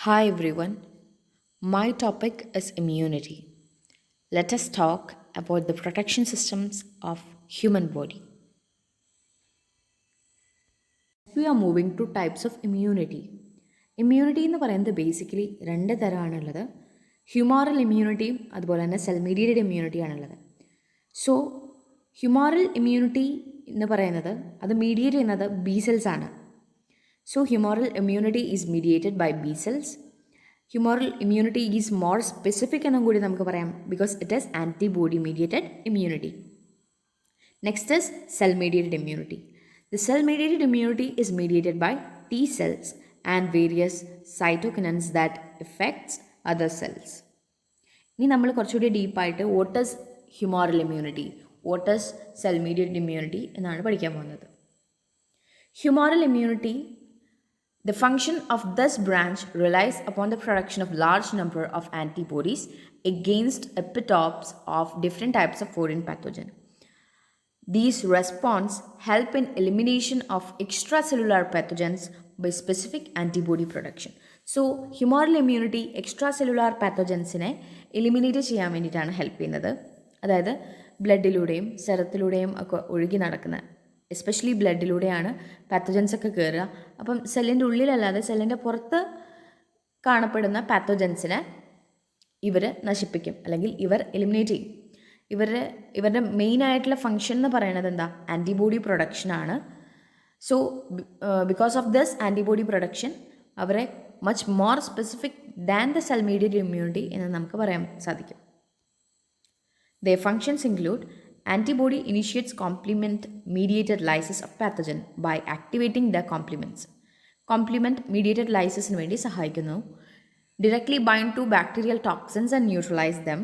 Hi everyone, my topic is immunity. Let us talk about the protection systems of human body. We are moving to types of immunity. Immunity എന്ന് പറയുന്നത് basically രണ്ട് തരമാണുള്ളത്. Humoral ഇമ്മ്യൂണിറ്റിയും അതുപോലെ തന്നെ cell mediated ഇമ്മ്യൂണിറ്റിയാണുള്ളത്. So humoral immunity എന്ന് പറയുന്നത് അത് മീഡിയേറ്റ് ചെയ്യുന്നത് ബി സെൽസ് ആണ്. So humoral immunity is mediated by B cells. Humoral immunity is more specific എന്നും കൂടി നമുക്ക് പറയാം because it is antibody mediated immunity. Next is cell mediated immunity. The cell mediated immunity is mediated by T cells and various cytokinins that affects other cells. ഇനി നമ്മൾ കുറച്ചുകൂടി ഡീപ്പായിട്ട് what is humoral immunity, what is cell mediated immunity എന്നാണ് പഠിക്കാൻ പോകുന്നത്. Humoral immunity, the function of this branch relies upon the production of large number of antibodies against epitopes of different types of foreign pathogen. These responses help in elimination of extracellular pathogens by specific antibody production. So, humoral immunity extracellular pathogens-നെ eliminate ചെയ്യാൻ വേണ്ടിയിട്ടാണ് help ചെയ്യുന്നത്. അതായത് ബ്ലഡിലൂടെയും സെറത്തിലൂടെയും ഒക്കെ ഒഴുകി നടക്കുന്ന especially ബ്ലഡിലൂടെയാണ് pathogens ഒക്കെ കയറുക. അപ്പം സെല്ലിൻ്റെ ഉള്ളിലല്ലാതെ സെല്ലിൻ്റെ പുറത്ത് കാണപ്പെടുന്ന പാത്തോജൻസിനെ ഇവർ നശിപ്പിക്കും, അല്ലെങ്കിൽ ഇവർ എലിമിനേറ്റ് ചെയ്യും. ഇവരുടെ മെയിൻ ആയിട്ടുള്ള ഫങ്ഷൻ എന്ന് പറയുന്നത് എന്താ, ആൻറ്റിബോഡി പ്രൊഡക്ഷനാണ്. So because of this antibody production അവരെ much more specific than the cell mediated immunity എന്ന് നമുക്ക് പറയാൻ സാധിക്കും. The functions include antibody initiates complement mediated lysis of pathogen by activating the complements. Complement mediated ലൈസിസിന് വേണ്ടി സഹായിക്കുന്നു. Directly bind to bacterial toxins and neutralize them.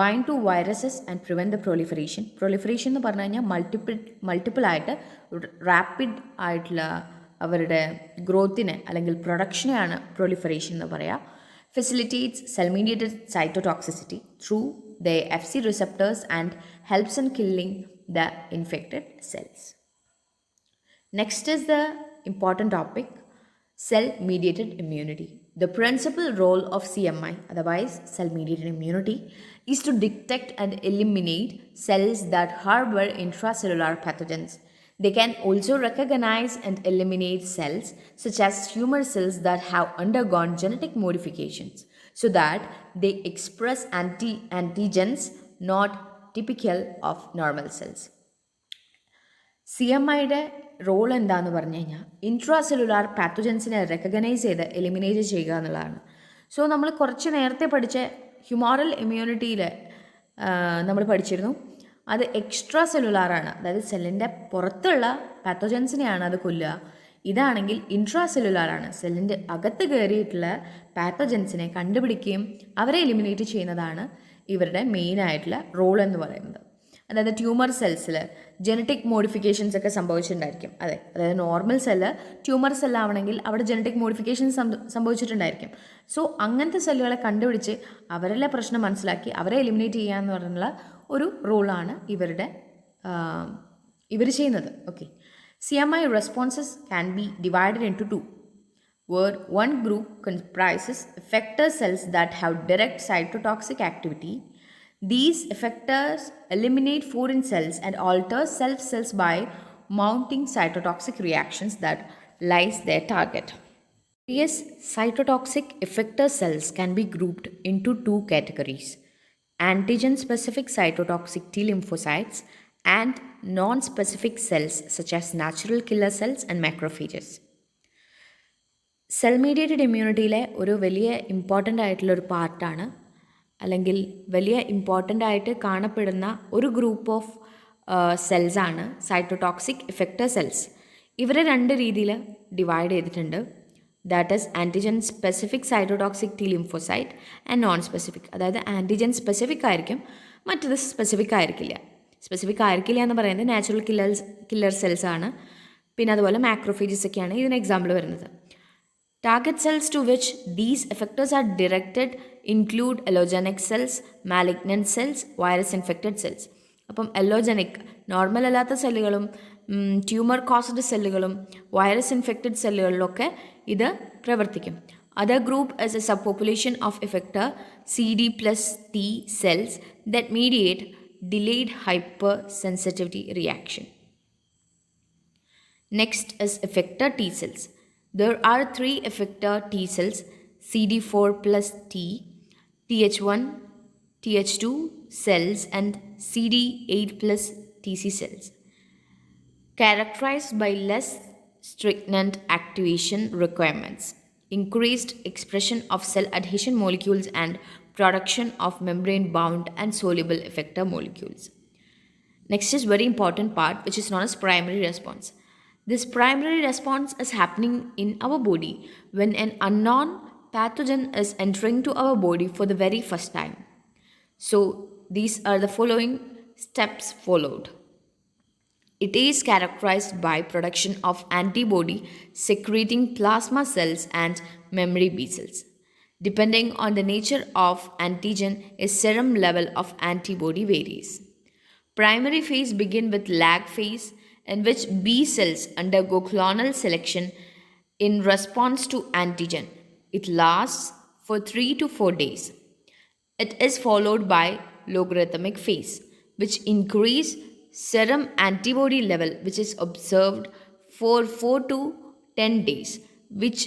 Bind to viruses and prevent the proliferation. Proliferation എന്ന് പറഞ്ഞു കഴിഞ്ഞാൽ multiple ആയിട്ട് rapid ആയിട്ടുള്ള അവരുടെ ഗ്രോത്തിനെ അല്ലെങ്കിൽ പ്രൊഡക്ഷനെയാണ് പ്രൊലിഫറേഷൻ എന്ന് പറയുക. Facilitates cell mediated cytotoxicity through the FC receptors and helps in killing the infected cells. Next is the important topic, cell-mediated immunity. The principal role of CMI, otherwise cell-mediated immunity, is to detect and eliminate cells that harbor intracellular pathogens. They can also recognize and eliminate cells such as tumor cells that have undergone genetic modifications so that they express antigens not typical of normal cells. CMIയുടെ role എന്താണെന്ന് പറഞ്ഞു കഴിഞ്ഞാൽ intracellular പാത്തോജൻസിനെ recognise ചെയ്ത് eliminate ചെയ്യുക എന്നുള്ളതാണ്. So നമ്മൾ കുറച്ച് നേരത്തെ പഠിച്ച ഹ്യൂമോറൽ ഇമ്മ്യൂണിറ്റിയിൽ നമ്മൾ പഠിച്ചിരുന്നു, അത് എക്സ്ട്രാ സെല്ലുലാറാണ്, അതായത് സെല്ലിൻ്റെ പുറത്തുള്ള പാത്തോജൻസിനെയാണ് അത് കൊല്ലുക. ഇതാണെങ്കിൽ ഇൻട്രാ സെല്ലുലാറാണ്, സെല്ലിൻ്റെ അകത്ത് കയറിയിട്ടുള്ള പാത്തോജൻസിനെ കണ്ടുപിടിക്കുകയും അവരെ എലിമിനേറ്റ് ചെയ്യുന്നതാണ് ഇവരുടെ മെയിനായിട്ടുള്ള റോൾ എന്ന് പറയുന്നത്. അതായത് ട്യൂമർ സെൽസിൽ ജനറ്റിക് മോഡിഫിക്കേഷൻസ് ഒക്കെ സംഭവിച്ചിട്ടുണ്ടായിരിക്കും. അതായത് നോർമൽ സെല്ല് ട്യൂമർ സെല്ലാവണമെങ്കിൽ അവിടെ ജനറ്റിക് മോഡിഫിക്കേഷൻസ് സംഭവിച്ചിട്ടുണ്ടായിരിക്കും. സോ അങ്ങനത്തെ സെല്ലുകളെ കണ്ടുപിടിച്ച് അവരുടെ പ്രശ്നം മനസ്സിലാക്കി അവരെ എലിമിനേറ്റ് ചെയ്യുക എന്ന് പറഞ്ഞുള്ള ഒരു റോളാണ് ഇവർ ചെയ്യുന്നത്. Okay, CMI responses can be divided into two, where one group comprises effector cells that have direct cytotoxic activity. These effectors eliminate foreign cells and alter self cells by mounting cytotoxic reactions that lyse their target. Various cytotoxic effector cells can be grouped into two categories: antigen-specific cytotoxic T lymphocytes and non-specific cells such as natural killer cells and macrophages. Cell mediated ഇമ്മ്യൂണിറ്റിയിലെ ഒരു വലിയ important ആയിട്ടുള്ളൊരു പാർട്ടാണ്, അല്ലെങ്കിൽ വലിയ important ആയിട്ട് കാണപ്പെടുന്ന ഒരു ഗ്രൂപ്പ് ഓഫ് സെൽസാണ് സൈറ്റോടോക്സിക് ഇഫക്റ്റർ സെൽസ്. ഇവരെ രണ്ട് രീതിയിൽ ഡിവൈഡ് ചെയ്തിട്ടുണ്ട്. That is antigen specific cytotoxic T lymphocyte and non specific. അതായത് ആൻറ്റിജൻ സ്പെസിഫിക് ആയിരിക്കും, മറ്റത് സ്പെസിഫിക് ആയിരിക്കില്ല. സ്പെസിഫിക് ആയിരിക്കില്ല എന്ന് പറയുന്നത് നാച്ചുറൽ കില്ലർ സെൽസ് ആണ്. പിന്നെ അതുപോലെ മാക്രോഫേജസ് ഒക്കെയാണ് ഇതിന് എക്സാമ്പിൾ വരുന്നത്. Target cells to which these effectors are directed include allogenic cells, malignant cells, virus infected cells. അപ്പം എലോജനിക് നോർമൽ അല്ലാത്ത സെല്ലുകളും ട്യൂമർ കോസ്ഡ് സെല്ലുകളും വൈറസ് ഇൻഫെക്റ്റഡ് സെല്ലുകളിലൊക്കെ ഇത് പ്രവർത്തിക്കും. Other group is a subpopulation of effector CD plus T cells that mediate delayed hypersensitivity reaction. Next is effector T cells. There are three effector T cells CD4 plus T, Th1, Th2 cells, and CD8 plus Tc cells, characterized by less stringent activation requirements, increased expression of cell adhesion molecules, and production of membrane bound and soluble effector molecules. Next is very important part which is known as primary response. This primary response is happening in our body when an unknown pathogen is entering to our body for the very first time. So these are the following steps followed. It is characterized by production of antibody secreting plasma cells and memory B cells. Depending on the nature of antigen, a serum level of antibody varies. Primary phase begin with lag phase in which B cells undergo clonal selection in response to antigen. It lasts for 3 to 4 days. It is followed by logarithmic phase, which increase serum antibody level, which is observed for 4 to 10 days, which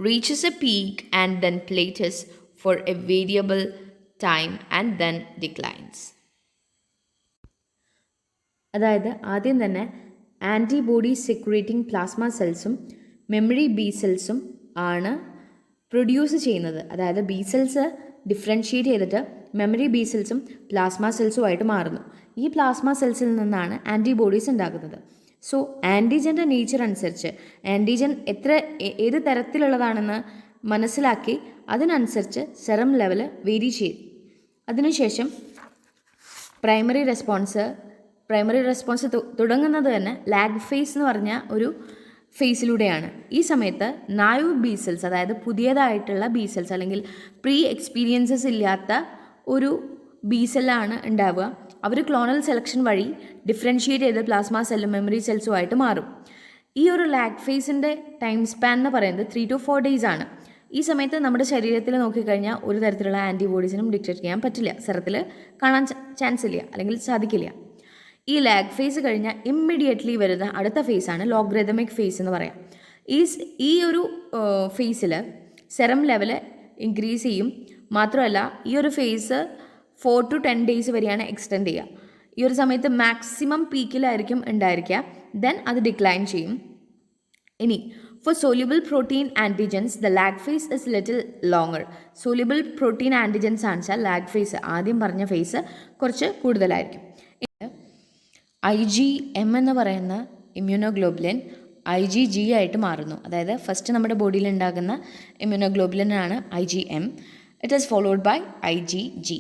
reaches a peak and then plateaus for a variable time and then declines. അതായത് ആദ്യം തന്നെ antibody secreting plasma സെൽസും memory B സെൽസും ആണ് produce ചെയ്യുന്നത്. അതായത് B cells differentiate ചെയ്തിട്ട് memory B സെൽസും പ്ലാസ്മ സെൽസുമായിട്ട് മാറുന്നു. ഈ പ്ലാസ്മ സെൽസിൽ നിന്നാണ് ആൻറ്റിബോഡീസ് ഉണ്ടാകുന്നത്. സോ ആൻറ്റിജൻ്റെ നേച്ചർ അനുസരിച്ച് ആൻറ്റിജൻ ഏത് തരത്തിലുള്ളതാണെന്ന് മനസ്സിലാക്കി അതിനനുസരിച്ച് സെറം ലെവൽ വേരി ചെയ്യും. അതിനുശേഷം പ്രൈമറി റെസ്പോൺസ് തുടങ്ങുന്നത് തന്നെ ലാഗ് ഫേസ് എന്ന് പറഞ്ഞ ഒരു ഫേസിലൂടെയാണ്. ഈ സമയത്ത് നായു ബി സെൽസ്, അതായത് പുതിയതായിട്ടുള്ള ബി സെൽസ് അല്ലെങ്കിൽ പ്രീ എക്സ്പീരിയൻസസ് ഇല്ലാത്ത ഒരു ബി സെല്ലാണ് ഉണ്ടാവുക. അവർ ക്ലോണൽ സെലക്ഷൻ വഴി ഡിഫറൻഷ്യേറ്റ് ചെയ്ത് പ്ലാസ്മ സെല്ലും മെമ്മറി സെൽസുമായിട്ട് മാറും. ഈ ഒരു ലാഗ് ഫേസിൻ്റെ ടൈം സ്പാൻ എന്ന് പറയുന്നത് 3 to 4 days ആണ്. ഈ സമയത്ത് നമ്മുടെ ശരീരത്തിൽ നോക്കിക്കഴിഞ്ഞാൽ ഒരു തരത്തിലുള്ള ആൻറ്റിബോഡീസിനും ഡിറ്റക്ട് ചെയ്യാൻ പറ്റില്ല, സെറത്തിൽ കാണാൻ ചാൻസ് ഇല്ല അല്ലെങ്കിൽ സാധിക്കില്ല. ഈ ലാഗ് ഫേസ് കഴിഞ്ഞാൽ ഇമ്മീഡിയറ്റ്ലി വരുന്ന അടുത്ത ഫേസാണ് ലോഗറിതമിക് ഫേസ് എന്ന് പറയാം. ഈ ഒരു ഫേസിൽ സെറം ലെവൽ ഇൻക്രീസ് ചെയ്യും. മാത്രമല്ല ഈ ഒരു ഫേസ് 4 to 10 days വരെയാണ് എക്സ്റ്റെൻഡ് ചെയ്യുക. ഈ ഒരു സമയത്ത് മാക്സിമം പീക്കിലായിരിക്കും ഉണ്ടായിരിക്കുക, ദെൻ അത് ഡിക്ലൈൻ ചെയ്യും. ഇനി for soluble protein antigens the lag phase is little longer. soluble protein antigens ആണെച്ചാൽ lag phase ആദ്യം പറഞ്ഞ ഫേസ് കുറച്ച് കൂടുതലായിരിക്കും. IgM എന്ന് പറയുന്ന ഇമ്മ്യൂണോഗ്ലോബുലിൻ IgG ആയിട്ട് മാറുന്നു. അതായത് ഫസ്റ്റ് നമ്മുടെ ബോഡിയിൽ ഉണ്ടാകുന്ന ഇമ്മ്യൂണോഗ്ലോബുലിനാണ് IgM. It is followed by IgG.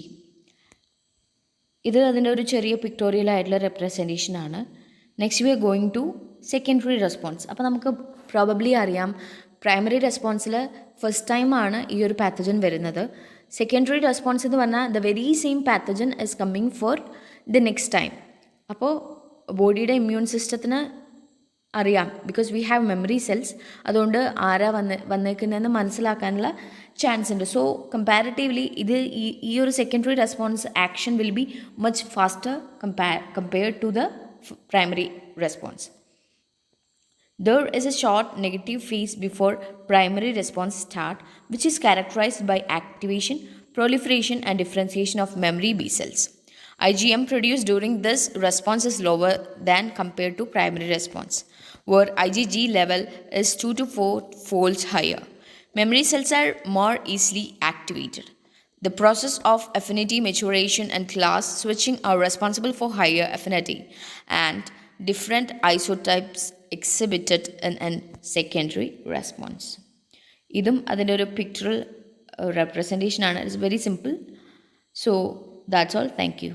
ഇത് അതിൻ്റെ ഒരു ചെറിയ പിക്ടോറിയൽ ആയിട്ടുള്ള റെപ്രസെൻറ്റേഷൻ ആണ്. Next we are going to secondary response. അപ്പോൾ നമുക്ക് പ്രോബബ്ലി അറിയാം പ്രൈമറി റെസ്പോൺസിൽ ഫസ്റ്റ് ടൈമാണ് ഈ ഒരു പാത്തജൻ വരുന്നത്. സെക്കൻഡറി റെസ്പോൺസ് എന്ന് പറഞ്ഞാൽ the very same pathogen is coming for the next time. അപ്പോൾ ബോഡിയുടെ ഇമ്മ്യൂൺ സിസ്റ്റത്തിന് അറിയാം, because we have memory cells. അതുകൊണ്ട് ആരാ വന്നേക്കുന്നതെന്ന് മനസ്സിലാക്കാനുള്ള ചാൻസ് ഉണ്ട്. സോ കമ്പാരിറ്റീവ്ലി ഈ ഒരു secondary response action will be much faster compared to the primary response. There is a short negative phase before primary response start, which is characterized by activation, proliferation and differentiation of memory B cells. IgM produced during this response is lower than compared to primary response, where IgG level is 2 to 4 folds higher. Memory cells are more easily activated. The process of affinity maturation and class switching are responsible for higher affinity and different isotypes exhibited in a secondary response. Idum adinte oru pictorial representation aanu. It's very simple. So that's all. Thank you.